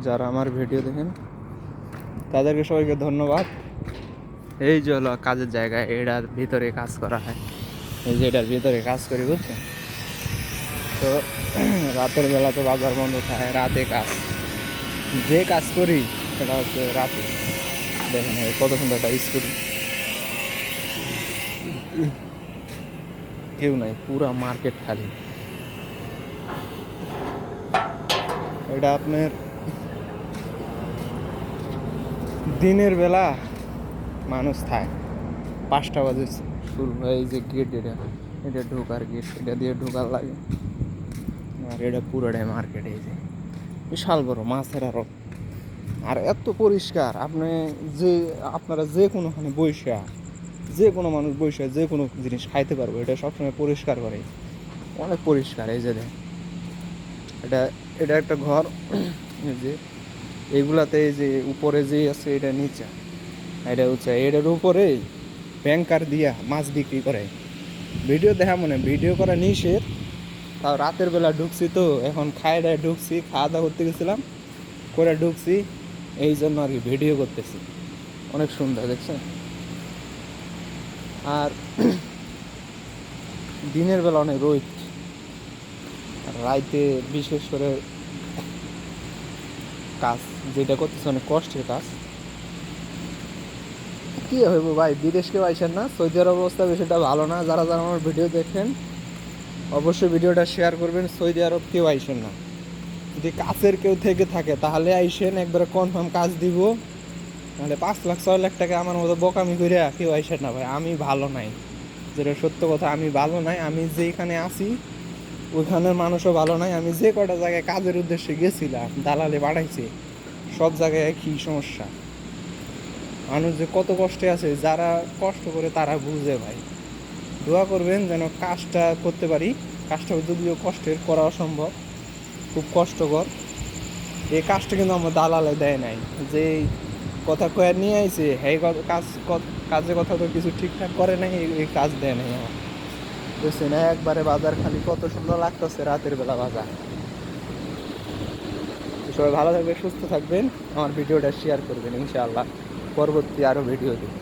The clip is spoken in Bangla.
যারা আমার ভিডিও দেখেন তাদেরকে সবাইকে ধন্যবাদ। এই যে হলো কাজের জায়গা, এটার ভিতরে কাজ করা হয়, এই যে এটার ভিতরে কাজ করি বুঝছেন তো। রাতের বেলা তো বাজার বন্ধ থাকে, রাতে কাজ, যে কাজ করি সেটা হচ্ছে রাতে। দেখেন কত সুন্দর একটা স্কুটি, কেউ নাই, পুরা মার্কেট খালি। এটা আপনার দিনের বেলা মানুষ থাকে, 5টা বাজে শুরু হয়। এই যে গেট, এটা এটা ঢোকার গেট, এটা দিয়ে ঢোকার লাগে। আর এটা পুরোটাই মার্কেট। এই যে বিশাল বড় মাছের আড়ত, আর এত পরিষ্কার। আপনারা যে কোনোখানে বৈশা, যে কোনো মানুষ বৈশা যে কোনো জিনিস খাইতে পারবো। এটা সবসময় পরিষ্কার করে, অনেক পরিষ্কার। এই যে এটা এটা একটা ঘর। এই যে এইগুলাতে এই যে উপরে যে আছে এটা নিচে, এটা হচ্ছে এটার উপরে ব্যাংকার দিয়া মাছ বিক্রি করে। ভিডিও দেখা মনে ভিডিও করা নিষেধ, তাও রাতের বেলা ঢুকছি তো, এখন খাই দায় ঢুকছি, খাওয়া দাওয়া করতে গেছিলাম, করে ঢুকছি, এই জন্য আর কি ভিডিও করতেছি। অনেক সুন্দর দেখছেন। আর দিনের বেলা অনেক রোদ, আর রাইতে বিশেষ করে কাজ যেটা করতেছে অনেক কষ্টের কাজ। কি হইব ভাই, বিদেশ কেউ আইসেন না, সৌদি আরব অবস্থা বেশিটা ভালো না। যারা যারা আমার ভিডিও দেখেন অবশ্যই ভিডিওটা শেয়ার করবেন। সৌদি আরব কেউ আইসেন না, যদি কাছের কেউ থেকে থাকে তাহলে আইসেন, একবারে কনফার্ম কাজ দিব। নাহলে 5 লাখ 6 লাখ টাকা আমার মতো বোকামি করে কেউ আইসেন না ভাই। আমি ভালো নাই, যেটা সত্য কথা, আমি ভালো নাই। আমি যেখানে আছি ওইখানের মানুষও ভালো নাই। আমি যে কটা জায়গায় কাজের উদ্দেশ্যে গেছিলাম, দালালে বাড়াইছে, সব জায়গায় একই সমস্যা। মানুষ যে কত কষ্টে আছে, যারা কষ্ট করে তারা বুঝে ভাই। দোয়া করবেন যেন কাজটা করতে পারি। কাজটা যদিও কষ্টের, করা অসম্ভব, খুব কষ্টকর। এই কাজটা কিন্তু আমার দালালে দেয় নাই, যে কথা কয়ে নিয়ে আইছে এই কাজের কথা তো কিছু ঠিকঠাক করে নাই, এই কাজ দেয় নাই আমার। বুঝছেন, একবারে বাজার খালি, কত সুন্দর লাগতেছে রাতের বেলা বাজার। সবাই ভালো থাকবেন, সুস্থ থাকবেন, আমার ভিডিওটা শেয়ার করবেন ইনশাআল্লাহ। পরবর্তী আরও ভিডিও দিই।